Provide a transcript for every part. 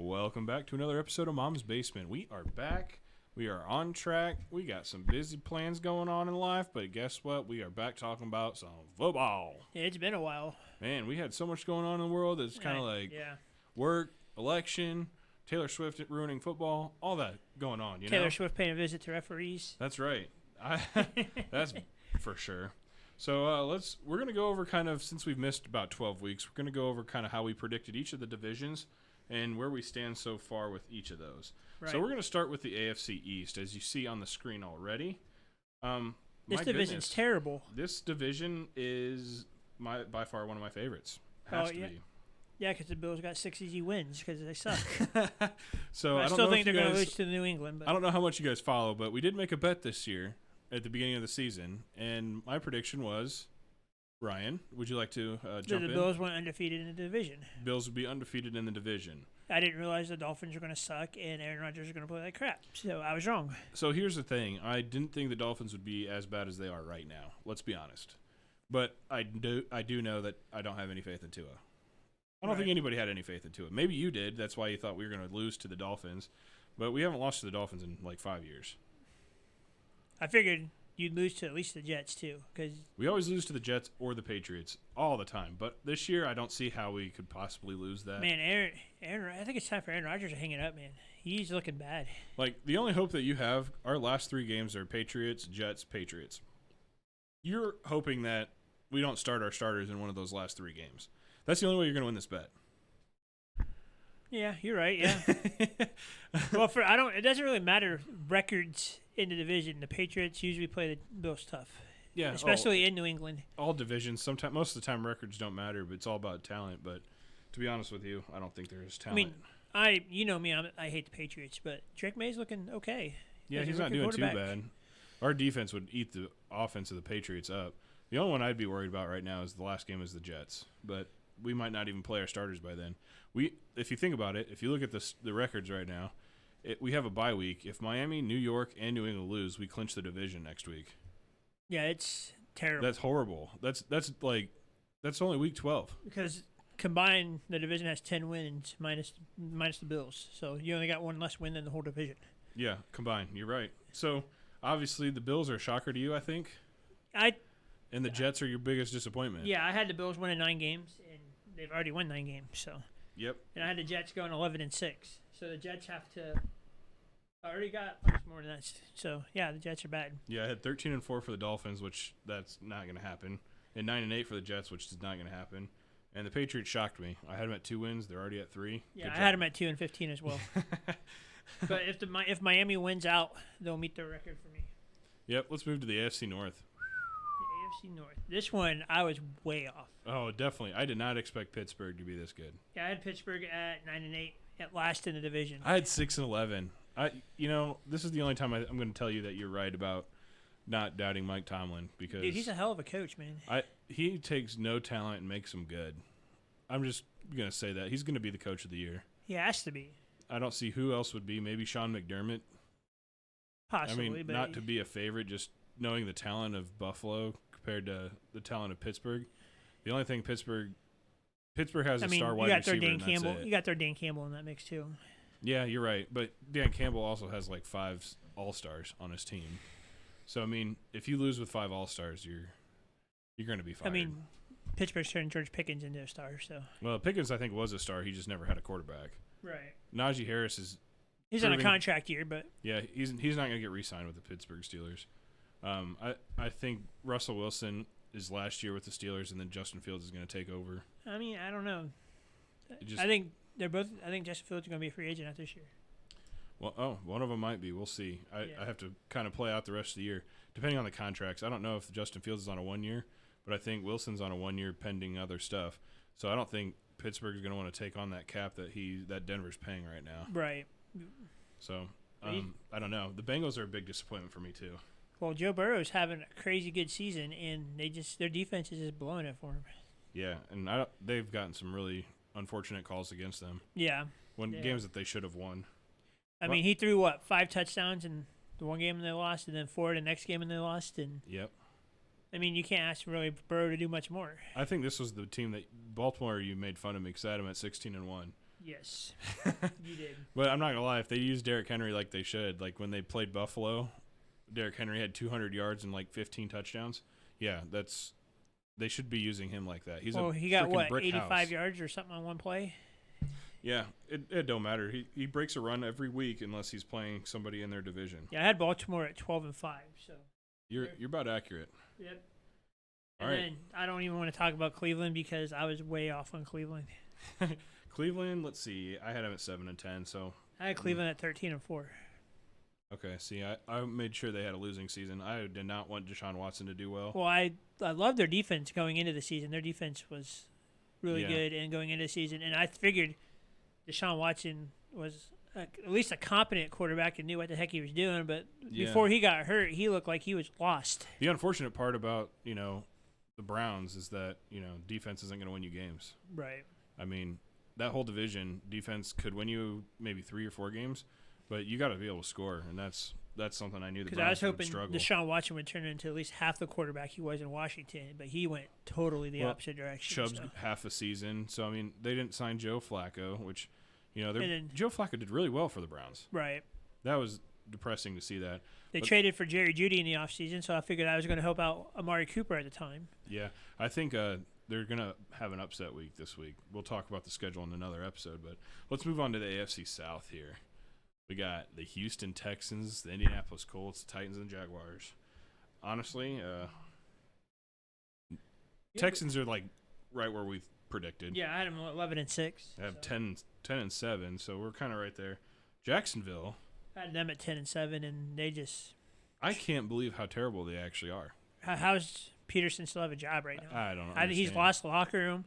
Welcome back to another episode of Mom's Basement. We are back. We are on track. We got some busy plans going on in life, but guess what? We are back talking about some football. Yeah, it's been a while. Man, we had so much going on in the world. It's kind of like work, election, Taylor Swift ruining football, all that going on. Taylor Swift paying a visit to referees. That's right. That's for sure. So we're gonna go over kind of, since we've missed about 12 weeks, we're gonna go over kind of how we predicted each of the divisions and where we stand so far with each of those. Right. So we're going to start with the AFC East, as you see on the screen already. This division's terrible. This division is by far one of my favorites. Has to be. Yeah, because the Bills got 6 easy wins because they suck. So I still think they're going to lose to New England. But I don't know how much you guys follow, but we did make a bet this year at the beginning of the season, and my prediction was, Ryan, would you like to jump in? The Bills went undefeated in the division. Bills would be undefeated in the division. I didn't realize the Dolphins were going to suck and Aaron Rodgers was going to play like crap. So I was wrong. So here's the thing. I didn't think the Dolphins would be as bad as they are right now. Let's be honest. But I do know that I don't have any faith in Tua. I don't think anybody had any faith in Tua. Maybe you did. That's why you thought we were going to lose to the Dolphins. But we haven't lost to the Dolphins in like 5 years. I figured you'd lose to at least the Jets, too. Cause we always lose to the Jets or the Patriots all the time. But this year, I don't see how we could possibly lose that. Man, Aaron, I think it's time for Aaron Rodgers to hang it up, man. He's looking bad. Like, the only hope that you have, our last 3 games are Patriots, Jets, Patriots. You're hoping that we don't start our starters in one of those last 3 games. That's the only way you're going to win this bet. Yeah, you're right. Yeah. Well, it doesn't really matter records in the division. The Patriots usually play the Bills tough. Yeah, especially in New England. All divisions. Most of the time, records don't matter, but it's all about talent. But to be honest with you, I don't think there is talent. I mean, you know me, I hate the Patriots, but Drake May's looking okay. Yeah, he's not doing too bad. Our defense would eat the offense of the Patriots up. The only one I'd be worried about right now is the last game is the Jets, but we might not even play our starters by then. If you think about it, if you look at the records right now, we have a bye week. If Miami, New York, and New England lose, we clinch the division next week. Yeah, it's terrible. That's horrible. That's only week 12. Because combined, the division has 10 wins minus the Bills. So you only got one less win than the whole division. Yeah, combined. You're right. So obviously the Bills are a shocker to you, I think. And the Jets are your biggest disappointment. Yeah, I had the Bills winning 9 games, and they've already won 9 games. So. Yep. And I had the Jets going 11-6. So the Jets have to. I already got much more than that. So yeah, the Jets are bad. Yeah, I had 13-4 for the Dolphins, which that's not going to happen, and 9-8 for the Jets, which is not going to happen. And the Patriots shocked me. I had them at 2 wins. They're already at 3. Yeah, I had them at 2-15 as well. But if Miami wins out, they'll meet their record for me. Yep. Let's move to the AFC North. The AFC North. This one, I was way off. Oh, definitely. I did not expect Pittsburgh to be this good. Yeah, I had Pittsburgh at 9-8 at last in the division. I had 6-11. This is the only time I'm going to tell you that you're right about not doubting Mike Tomlin, because dude, he's a hell of a coach, man. He takes no talent and makes them good. I'm just going to say that he's going to be the coach of the year. He has to be. I don't see who else would be. Maybe Sean McDermott. Possibly, but not to be a favorite, just knowing the talent of Buffalo compared to the talent of Pittsburgh. The only thing Pittsburgh has a star wide receiver, and that's it. You got their Dan Campbell in that mix too. Yeah, you're right. But Dan Campbell also has like 5 All-Stars on his team. So, I mean, if you lose with 5 All-Stars, you're going to be fired. I mean, Pittsburgh's turned George Pickens into a star. So. Well, Pickens, I think, was a star. He just never had a quarterback. Right. Najee Harris is... He's on a contract year, but... Yeah, he's not going to get re-signed with the Pittsburgh Steelers. I think Russell Wilson is last year with the Steelers, and then Justin Fields is going to take over. I mean, I don't know. I think Justin Fields is going to be a free agent after this year. Well, one of them might be. We'll see. I have to kind of play out the rest of the year, depending on the contracts. I don't know if Justin Fields is on a 1 year, but I think Wilson's on a 1 year pending other stuff. So I don't think Pittsburgh is going to want to take on that cap that Denver's paying right now. Right. So I don't know. The Bengals are a big disappointment for me too. Well, Joe Burrow's having a crazy good season, and their defense is just blowing it for him. Yeah, and they've gotten some really unfortunate calls against them. Yeah. Games that they should have won. I mean, he threw 5 touchdowns in the one game and they lost, and then 4 the next game and they lost. And yep. I mean, you can't ask really Burrow to do much more. I think this was the team that Baltimore you made fun of me because I had him at 16-1. Yes, you did. But I'm not gonna lie, if they use Derrick Henry like they should, like when they played Buffalo, Derrick Henry had 200 yards and like 15 touchdowns. Yeah, they should be using him like that. He's he got freaking what, brick 85 house. yards or something on one play. Yeah, it don't matter. He breaks a run every week unless he's playing somebody in their division. Yeah, I had Baltimore at 12-5. So You're about accurate. yep. All And right. then I don't even want to talk about Cleveland because I was way off on Cleveland. Cleveland. Let's see. I had him at 7-10. So I had Cleveland at 13-4. okay. See, I made sure they had a losing season. I did not want Deshaun Watson to do well. Well, I love their defense going into the season. Their defense was really Yeah. good and going into the season, and I figured Deshaun Watson was at least a competent quarterback and knew what the heck he was doing. But Yeah. before he got hurt, he looked like he was lost. The unfortunate part about the Browns is that defense isn't going to win you games. Right. I mean, that whole division defense could win you maybe 3 or 4 games, but you got to be able to score, and that's something I knew the Because I was Browns would hoping struggle. Deshaun Watson would turn into at least half the quarterback he was in Washington, but he went totally the Well, opposite direction. Chubb's so. half a season, so I mean they didn't sign Joe Flacco, which then- Joe Flacco did really well for the Browns. Right. That was depressing to see that. They But- traded for Jerry Jeudy in the offseason, so I figured I was going to help out Amari Cooper at the time. Yeah, I think they're gonna have an upset week this week. We'll talk about the schedule in another episode, but let's move on to the AFC South here. We got the Houston Texans, the Indianapolis Colts, the Titans, and Jaguars. Honestly, Texans are like right where we predicted. Yeah, I had them 11-6. They have 10-7, so we're kind of right there. Jacksonville, I had them at 10-7, and they just. I can't believe how terrible they actually are. How's Peterson still have a job right now? I don't know. I think he's lost the locker room.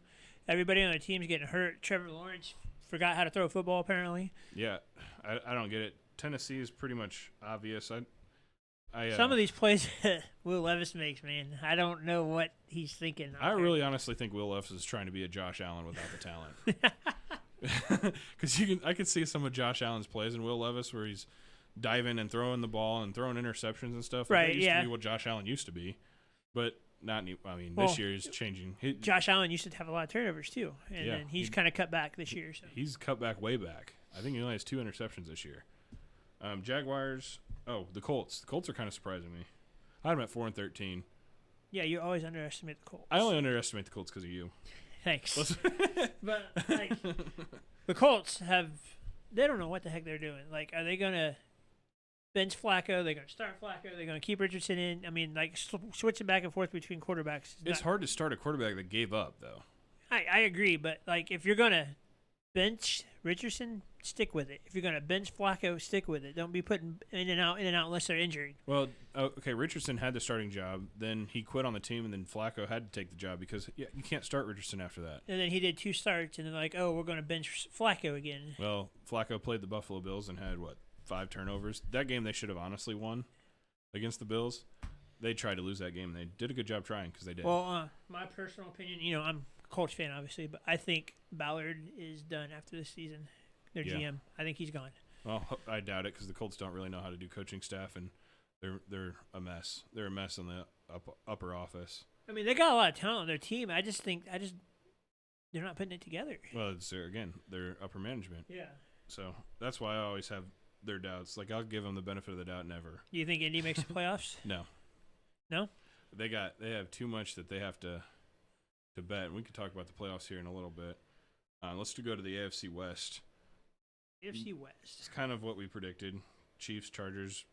Everybody on their team's getting hurt. Trevor Lawrence forgot how to throw a football, apparently. Yeah, I don't get it. Tennessee is pretty much obvious. Some of these plays that Will Levis makes, man, I don't know what he's thinking. I really honestly think Will Levis is trying to be a Josh Allen without the talent. Because I could see some of Josh Allen's plays in Will Levis where he's diving and throwing the ball and throwing interceptions and stuff. Right, That used yeah. to be what Josh Allen used to be, but not. I mean, Well, this year he's changing. Josh Allen used to have a lot of turnovers, too, and Yeah, then he's he- kind of cut back this year. So. He's cut back way back. I think he only has 2 interceptions this year. Jaguars. Oh, the Colts. The Colts are kind of surprising me. I had them at 4-13. Yeah, you always underestimate the Colts. I only underestimate the Colts because of you. Thanks. But like, the Colts they don't know what the heck they're doing. Like, are they going to bench Flacco? Are they going to start Flacco? Are they going to keep Richardson in? I mean, like, switching back and forth between quarterbacks. It's hard to start a quarterback that gave up, though. I agree, but, like, if you're going to bench Richardson, stick with it. If you're going to bench Flacco, stick with it. Don't be putting in and out unless they're injured. Well, okay, Richardson had the starting job. Then he quit on the team, and then Flacco had to take the job because you can't start Richardson after that. And then he did 2 starts, and then like, oh, we're going to bench Flacco again. Well, Flacco played the Buffalo Bills and had, 5 turnovers? That game they should have honestly won against the Bills. They tried to lose that game, and they did a good job trying because they did. Well, my personal opinion, I'm a Colts fan, obviously, but I think Ballard is done after this season. Their Yeah. GM. I think he's gone. Well, I doubt it because the Colts don't really know how to do coaching staff, and they're a mess. They're a mess in the upper office. I mean, they got a lot of talent on their team. I just think they're not putting it together. Well, it's their upper management. Yeah. So that's why I always have their doubts. Like, I'll give them the benefit of the doubt. Never. Do you think Indy makes the playoffs? No. No? They have too much that they have to bet. And we could talk about the playoffs here in a little bit. Let's go to the AFC West. AFC It's West. kind of what we predicted. Chiefs, Chargers.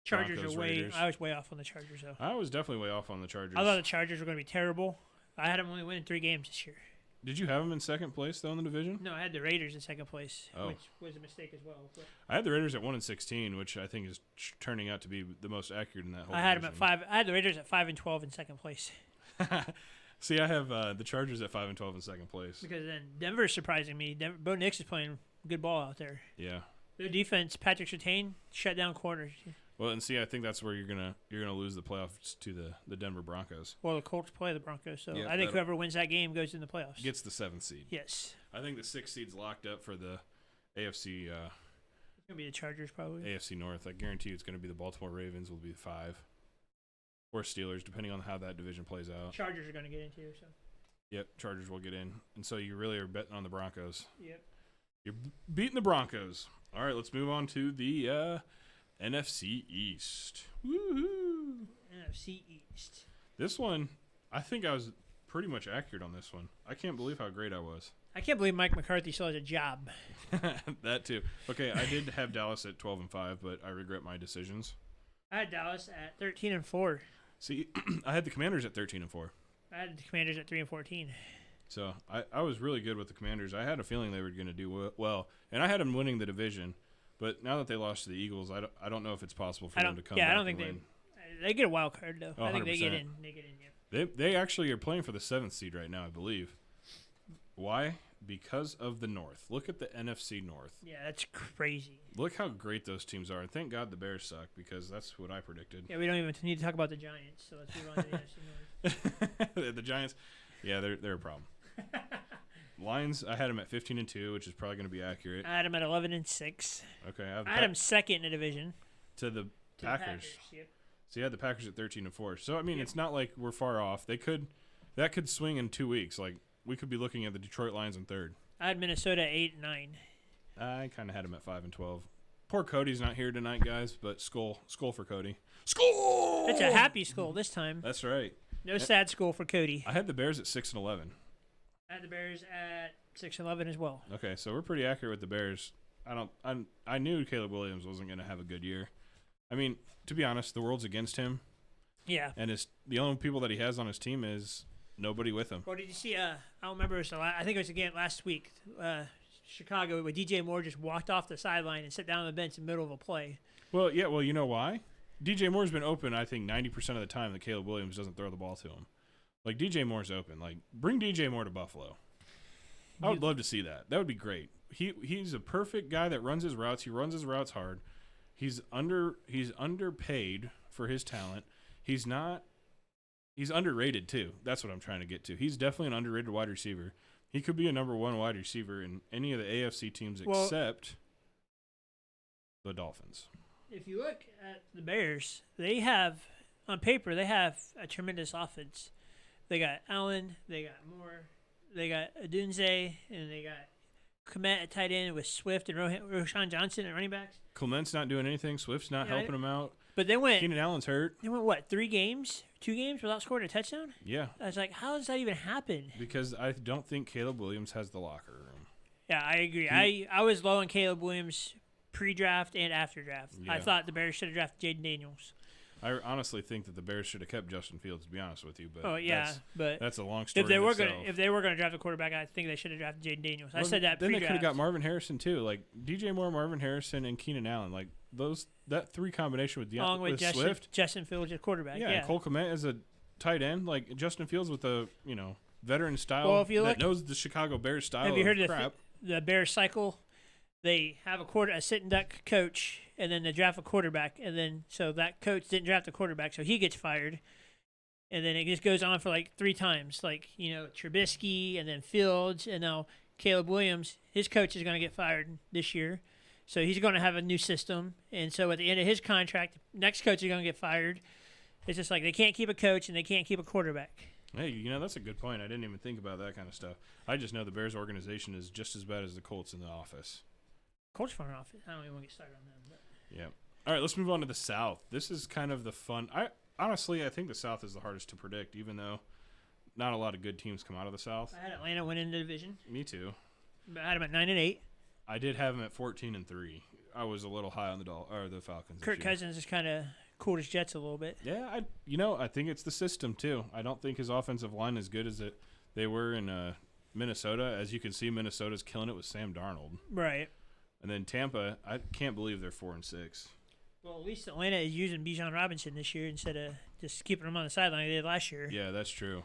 Chargers Broncos, are way. Raiders. I was way off on the Chargers, though. I was definitely way off on the Chargers. I thought the Chargers were going to be terrible. I had them only winning 3 games this year. Did you have them in second place, though, in the division? No, I had the Raiders in second place, Oh. which was a mistake as well. But I had the Raiders at 1-16, which I think is turning out to be the most accurate in that whole I had them at division. 5. I had the Raiders at 5-12 in second place. See, I have the Chargers at 5-12 in second place. Because then Denver's surprising me. Bo Nix is playing good ball out there. Yeah. Their defense, Patrick Surtain, shut down corners. Well, and see, I think that's where you're gonna lose the playoffs to the Denver Broncos. Well, the Colts play the Broncos, so Yeah, I think that'll- whoever wins that game goes in the playoffs. Gets the 7th seed. Yes. I think the 6th seed's locked up for the AFC It's going to be the Chargers, probably. AFC North. I guarantee you it's going to be the Baltimore Ravens will be 5, or Steelers, depending on how that division plays out. Chargers are going to get into, so. Yep, Chargers will get in, and so you really are betting on the Broncos. Yep. You're beating the Broncos. All right, let's move on to the NFC East. Woohoo! NFC East. This one, I think I was pretty much accurate on this one. I can't believe how great I was. I can't believe Mike McCarthy still has a job. That too. Okay, I did have Dallas at 12-5, but I regret my decisions. I had Dallas at 13-4. See, I had the Commanders at 13-4. I had the Commanders at 3-14. So I was really good with the Commanders. I had a feeling they were going to do well, and I had them winning the division. But now that they lost to the Eagles, I don't know if it's possible for them to come back. Yeah, I don't think win. they get a wild card though. Oh, I think 100%. they get in. Yeah. They actually are playing for the 7th seed right now, I believe. Why? Because of the North. Look at the NFC North. Yeah, that's crazy. Look how great those teams are. And thank God the Bears suck, because that's what I predicted. Yeah, we don't even need to talk about the Giants, so let's move on to the NFC North. The Giants, yeah, they're a problem. Lions, I had them at 15-2, which is probably going to be accurate. I had them at 11-6. Okay, I had them second in the division. To the Packers. Yep. So you had the Packers at 13-4. So I mean, it's not like we're far off. That could swing in 2 weeks. Like we could be looking at the Detroit Lions in third. I had Minnesota 8-9. I kind of had them at 5-12. Poor Cody's not here tonight, guys. But skull for Cody. Skull. It's a happy skull this time. That's right. No sad skull for Cody. I had the Bears at 6-11. I had the Bears at 6-11 as well. Okay, so we're pretty accurate with the Bears. I knew Caleb Williams wasn't going to have a good year. I mean, to be honest, the world's against him. Yeah. And the only people that he has on his team is nobody with him. Well, did you see? I don't remember. I think it was again last week. Chicago, where DJ Moore just walked off the sideline and sat down on the bench in the middle of a play. Well, yeah. Well, you know why? DJ Moore's been open, I think, 90% of the time that Caleb Williams doesn't throw the ball to him. Like, DJ Moore's open. Like, bring DJ Moore to Buffalo. I would love to see that. That would be great. He's a perfect guy that runs his routes. He runs his routes hard. He's underpaid for his talent. He's underrated too. That's what I'm trying to get to. He's definitely an underrated wide receiver. He could be a number 1 wide receiver in any of the AFC teams except the Dolphins. If you look at the Bears, they have on paper they have a tremendous offense. They got Allen, they got Moore, they got Adunze, and they got Kmet at tight end with Swift and Roschon Johnson at running backs. Clement's not doing anything. Swift's not helping him out. But Keenan Allen's hurt. They went, what, 2 games without scoring a touchdown? Yeah. I was like, how does that even happen? Because I don't think Caleb Williams has the locker room. Yeah, I agree. I was low on Caleb Williams pre-draft and after draft. Yeah. I thought the Bears should have drafted Jaden Daniels. I honestly think that the Bears should have kept Justin Fields, to be honest with you. But that's a long story. If they were gonna draft a quarterback, I think they should have drafted Jaden Daniels. I said that. Then they could have got Marvin Harrison too, like DJ Moore, Marvin Harrison, and Keenan Allen. Like that 3 combination with Swift, Justin Fields at quarterback. Yeah, and Cole Kmet as a tight end, like Justin Fields with a veteran style that knows the Chicago Bears style. Have you heard crap. The Bears cycle? They have a sit and duck coach, and then they draft a quarterback, and then so that coach didn't draft a quarterback, so he gets fired, and then it just goes on for like 3 times, like Trubisky, and then Fields, and now Caleb Williams. His coach is going to get fired this year, so he's going to have a new system, and so at the end of his contract, next coach is going to get fired. It's just like they can't keep a coach and they can't keep a quarterback. Hey, that's a good point. I didn't even think about that kind of stuff. I just know the Bears organization is just as bad as the Colts in the office. Colts front office. I don't even want to get started on them. But. Yeah. All right, let's move on to the South. This is kind of the fun. I think the South is the hardest to predict, even though not a lot of good teams come out of the South. I had Atlanta winning the division. Me too. But I had them at 9-8. I did have them at 14-3. I was a little high on the Falcons. Kirk Cousins is kind of cooled his jets a little bit. Yeah, I think it's the system too. I don't think his offensive line is good as they were in Minnesota. As you can see, Minnesota's killing it with Sam Darnold. Right. And then Tampa, I can't believe they're 4-6. Well, at least Atlanta is using Bijan Robinson this year instead of just keeping him on the sideline like they did last year. Yeah, that's true.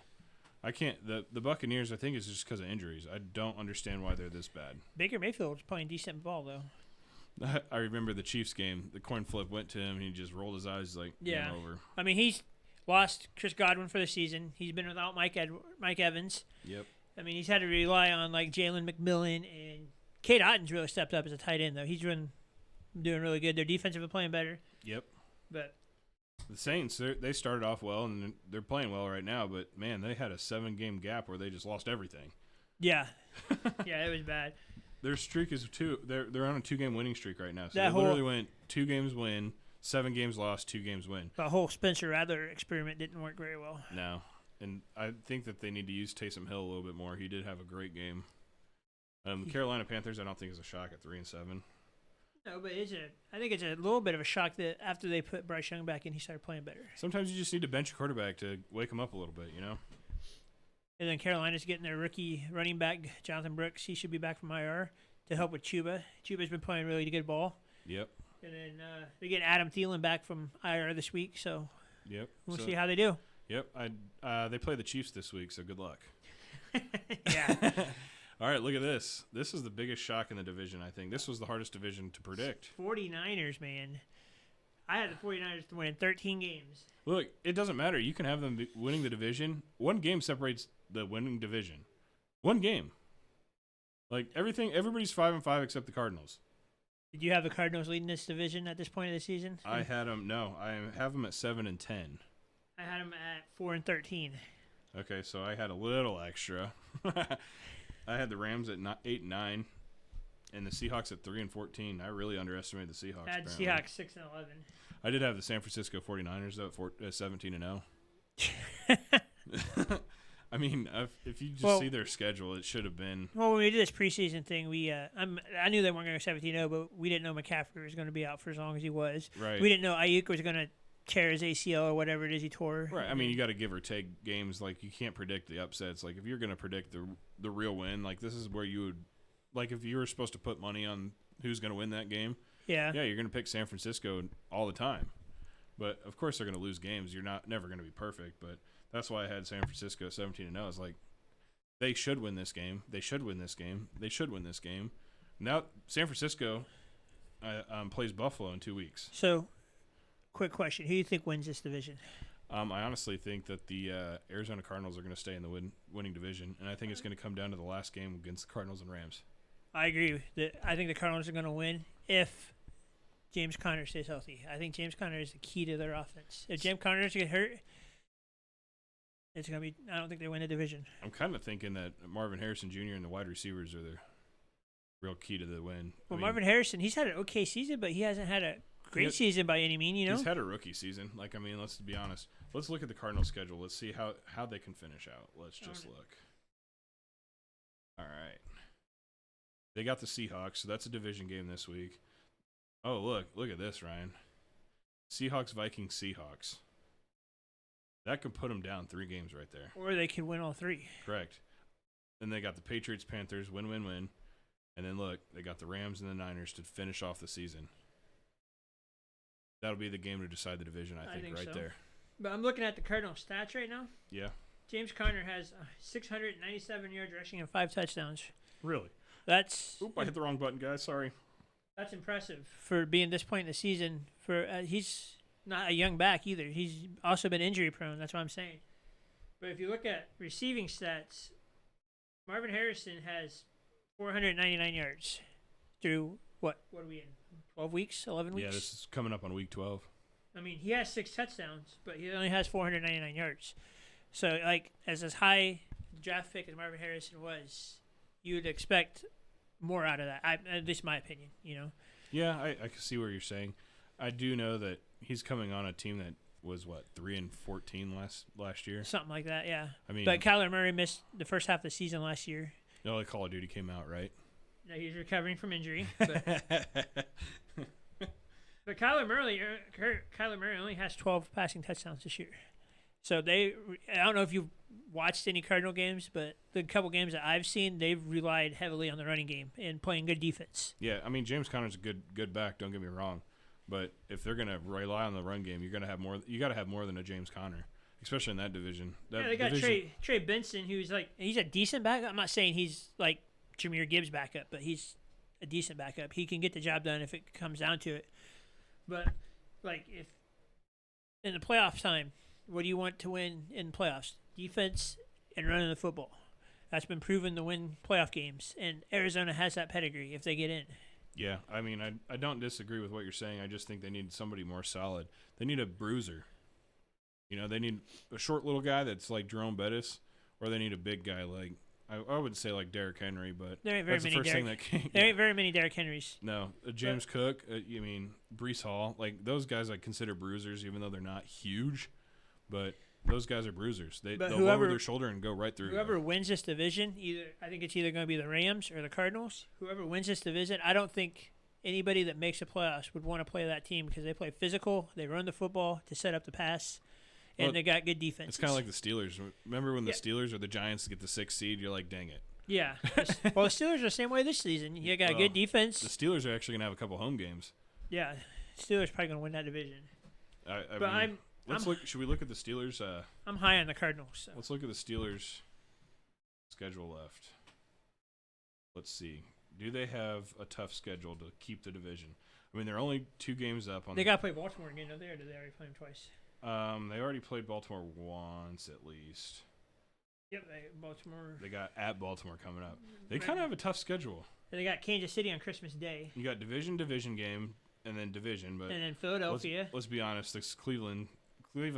I can't. The Buccaneers, I think, is just because of injuries. I don't understand why they're this bad. Baker Mayfield's playing decent ball though. I remember the Chiefs game. The coin flip went to him, and he just rolled his eyes like game over. I mean, he's lost Chris Godwin for the season. He's been without Mike Evans. Yep. I mean, he's had to rely on like Jalen McMillan and. Cade Otton's really stepped up as a tight end, though. He's doing really good. Their defensive is playing better. Yep. But the Saints, they started off well, and they're playing well right now. But, man, they had a 7-game gap where they just lost everything. Yeah. Yeah, it was bad. Their streak is two. They're on a 2-game winning streak right now. So That they literally went 2 games win, 7 games lost, 2 games win. The whole Spencer Rattler experiment didn't work very well. No, and I think that they need to use Taysom Hill a little bit more. He did have a great game. Carolina Panthers, I don't think is a shock at 3-7. No, but I think it's a little bit of a shock that after they put Bryce Young back in, he started playing better. Sometimes you just need to bench a quarterback to wake him up a little bit, you know? And then Carolina's getting their rookie running back, Jonathan Brooks. He should be back from IR to help with Chuba. Chuba's been playing really good ball. Yep. And then they get Adam Thielen back from IR this week, so yep. We'll see how they do. Yep. They play the Chiefs this week, so good luck. Yeah. All right, look at this. This is the biggest shock in the division, I think. This was the hardest division to predict. 49ers, man. I had the 49ers to win 13 games. Look, it doesn't matter. You can have them winning the division. One game separates the winning division. One game. Like, everybody's 5-5 except the Cardinals. Did you have the Cardinals leading this division at this point of the season? I had them. No, I have them at 7-10. I had them at 4-13. Okay, so I had a little extra. I had the Rams at 8-9, and the Seahawks at 3-14. I really underestimated the Seahawks. I had apparently. Seahawks 6-11. I did have the San Francisco 49ers though at 17-0. I mean, if you just see their schedule, it should have been. Well, when we did this preseason thing, I knew they weren't going to go 17-0, but we didn't know McCaffrey was going to be out for as long as he was. Right. We didn't know Ayuk was going to tear his ACL or whatever it is he tore. Right. I mean, you got to give or take games. Like, you can't predict the upsets. Like, if you're going to predict the real win, like, this is where you would, like, if you were supposed to put money on who's going to win that game, yeah, you're going to pick San Francisco all the time. But of course, they're going to lose games. You're never going to be perfect. But that's why I had San Francisco 17-0. It's like, they should win this game. They should win this game. They should win this game. Now San Francisco plays Buffalo in 2 weeks. So, quick question: who do you think wins this division? I honestly think that the Arizona Cardinals are going to stay in the winning division, and I think it's going to come down to the last game against the Cardinals and Rams. I agree. I think the Cardinals are going to win if James Conner stays healthy. I think James Conner is the key to their offense. If James Conner gets hurt, it's going to be. I don't think they win the division. I'm kind of thinking that Marvin Harrison Jr. and the wide receivers are the real key to the win. Well, Marvin Harrison, he's had an okay season, but he hasn't had a great season by any mean, you know? He's had a rookie season. Like, I mean, let's be honest. Let's look at the Cardinals' schedule. Let's see how they can finish out. Let's just look. All right. They got the Seahawks, so that's a division game this week. Oh, look at this, Ryan. Seahawks, Vikings, Seahawks. That could put them down 3 games right there. Or they could win all 3. Correct. Then they got the Patriots, Panthers, win. And then look, they got the Rams and the Niners to finish off the season. That'll be the game to decide the division, I think right so. There. But I'm looking at the Cardinal stats right now. Yeah. James Conner has 697 yards rushing and 5 touchdowns. Really? That's. Oop! I hit the wrong button, guys. Sorry. That's impressive for being this point in the season. He's not a young back either. He's also been injury prone. That's what I'm saying. But if you look at receiving stats, Marvin Harrison has 499 yards through what are we in? 12 weeks? 11 weeks? Yeah, this is coming up on week 12. I mean, he has 6 touchdowns, but he only has 499 yards. So, like, as high draft pick as Marvin Harrison was, you would expect more out of that. At least my opinion, you know? Yeah, I can see what you're saying. I do know that he's coming on a team that was, 3-14 last year? Something like that, yeah. I mean, but Kyler Murray missed the first half of the season last year. No, like Call of Duty came out, right? No, he's recovering from injury. But Kyler Murray only has 12 passing touchdowns this year. So I don't know if you've watched any Cardinal games, but the couple games that I've seen, they've relied heavily on the running game and playing good defense. Yeah, I mean, James Conner's a good back, don't get me wrong. But if they're going to rely on the run game, you're going to have more. You got to have more than a James Conner, especially in that division. They got Trey Benson, who's he's a decent backup. I'm not saying he's like Jahmyr Gibbs backup, but he's a decent backup. He can get the job done if it comes down to it. But if in the playoff time, what do you want to win in playoffs? Defense and running the football. That's been proven to win playoff games, and Arizona has that pedigree if they get in. Yeah, I mean, I don't disagree with what you're saying. I just think they need somebody more solid. They need a bruiser. You know, they need a short little guy that's like Jerome Bettis, or they need a big guy like I wouldn't say like Derrick Henry, but There ain't very that's the many first thing Derrick. that came. There ain't very many Derrick Henrys. No, James Cook. You mean Brees Hall? Like those guys, I consider bruisers, even though they're not huge. But those guys are bruisers. They'll lower their shoulder and go right through. Whoever wins this division, I think it's either going to be the Rams or the Cardinals. Whoever wins this division, I don't think anybody that makes the playoffs would want to play that team because they play physical. They run the football to set up the pass. And they got good defense. It's kind of like the Steelers. Remember when the Steelers or the Giants get the 6th seed? You're like, dang it. Yeah. Well, the Steelers are the same way this season. You got good defense. The Steelers are actually going to have a couple home games. Yeah. Steelers probably going to win that division. Should we look at the Steelers? I'm high on the Cardinals. So. Let's look at the Steelers' schedule left. Let's see. Do they have a tough schedule to keep the division? I mean, they're only 2 games up on. They got to play Baltimore again, don't they? Or did they already play them twice? They already played Baltimore once at least. Yep, Baltimore. They got at Baltimore coming up. They kind of have a tough schedule. And they got Kansas City on Christmas Day. You got division game, and then division. But and then Philadelphia. Let's be honest. This Cleveland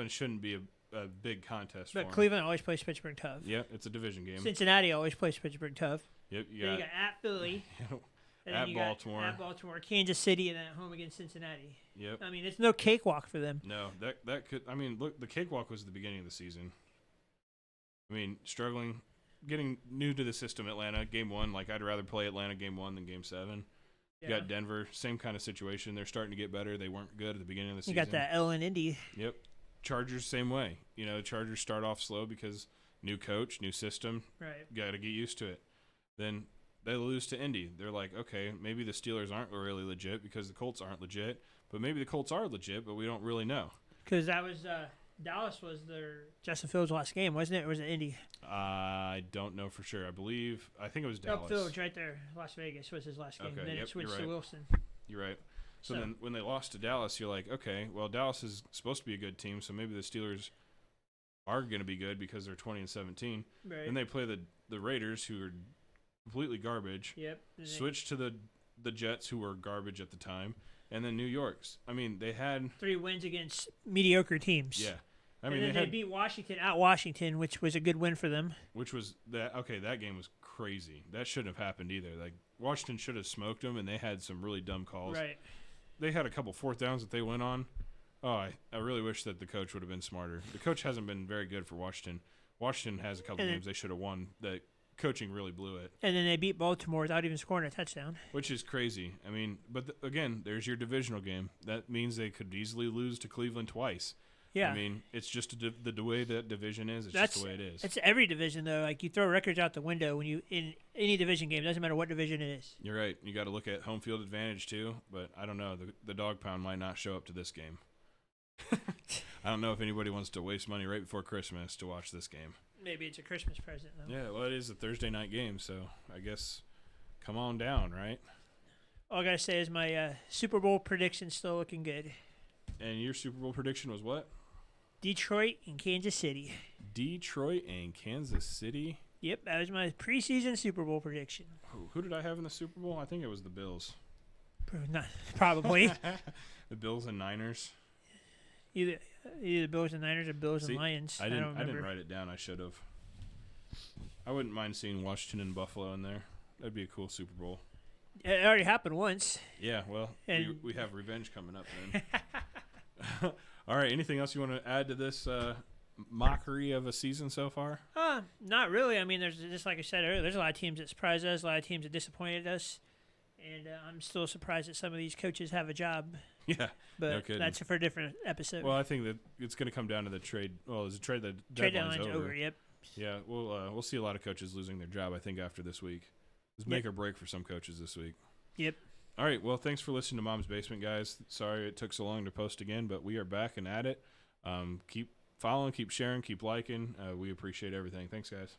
shouldn't be a big contest for them. But Cleveland always plays Pittsburgh tough. Yep, it's a division game. Cincinnati always plays Pittsburgh tough. Yep, you got at Philly. And at Baltimore. At Baltimore, Kansas City, and then at home against Cincinnati. Yep. I mean, it's no cakewalk for them. No, that could. I mean, look, the cakewalk was the beginning of the season. I mean, struggling, getting new to the system. Atlanta game 1. Like I'd rather play Atlanta game 1 than game 7. You got Denver, same kind of situation. They're starting to get better. They weren't good at the beginning of the season. You got that L in Indy. Yep. Chargers same way. You know, the Chargers start off slow because new coach, new system. Right. Got to get used to it. Then they lose to Indy. They're like, okay, maybe the Steelers aren't really legit because the Colts aren't legit, but maybe the Colts are legit, but we don't really know. Because that was Dallas was their Justin Fields' last game, wasn't it? Or was it Indy? I don't know for sure. I think it was Dallas. No, Fields right there. Las Vegas was his last game. Okay, Then it switched to Wilson. You're right. So then when they lost to Dallas, you're like, okay, well, Dallas is supposed to be a good team, so maybe the Steelers are going to be good because they're 20-17. Right. Then they play the Raiders, who are completely garbage. Yep. Switch to the Jets, who were garbage at the time, and then New York's. I mean, they had 3 wins against mediocre teams. Yeah, I mean, and then they beat Washington at Washington, which was a good win for them. Which was that? Okay, that game was crazy. That shouldn't have happened either. Like Washington should have smoked them, and they had some really dumb calls. Right. They had a couple 4th downs that they went on. Oh, I really wish that the coach would have been smarter. The coach hasn't been very good for Washington. Washington has a couple games they should have won that. Coaching really blew it. And then they beat Baltimore without even scoring a touchdown. Which is crazy. I mean, but again, there's your divisional game. That means they could easily lose to Cleveland twice. Yeah. I mean, it's just the way that division is. It's just the way it is. It's every division, though. Like, you throw records out the window when you in any division game. It doesn't matter what division it is. You're right. You got to look at home field advantage, too. But I don't know. The dog pound might not show up to this game. I don't know if anybody wants to waste money right before Christmas to watch this game. Maybe it's a Christmas present, though. Yeah, well, it is a Thursday night game, so I guess come on down, right? All I got to say is my Super Bowl prediction's still looking good. And your Super Bowl prediction was what? Detroit and Kansas City. Detroit and Kansas City? Yep, that was my preseason Super Bowl prediction. Who did I have in the Super Bowl? I think it was the Bills. Probably. The Bills and Niners. Either Bills and Niners or Bills and Lions. I didn't write it down. I should have. I wouldn't mind seeing Washington and Buffalo in there. That'd be a cool Super Bowl. It already happened once. Yeah, well, we have revenge coming up then. All right, anything else you want to add to this mockery of a season so far? Not really. I mean, there's just like I said earlier, there's a lot of teams that surprised us, a lot of teams that disappointed us. And I'm still surprised that some of these coaches have a job. Yeah, but that's for a different episode. Well, I think that it's going to come down to the trade. Well, is the trade deadline's over? Yep. Yeah, we'll see a lot of coaches losing their job. I think after this week, it's make or break for some coaches this week. Yep. All right. Well, thanks for listening to Mom's Basement, guys. Sorry it took so long to post again, but we are back and at it. Keep following, keep sharing, keep liking. We appreciate everything. Thanks, guys.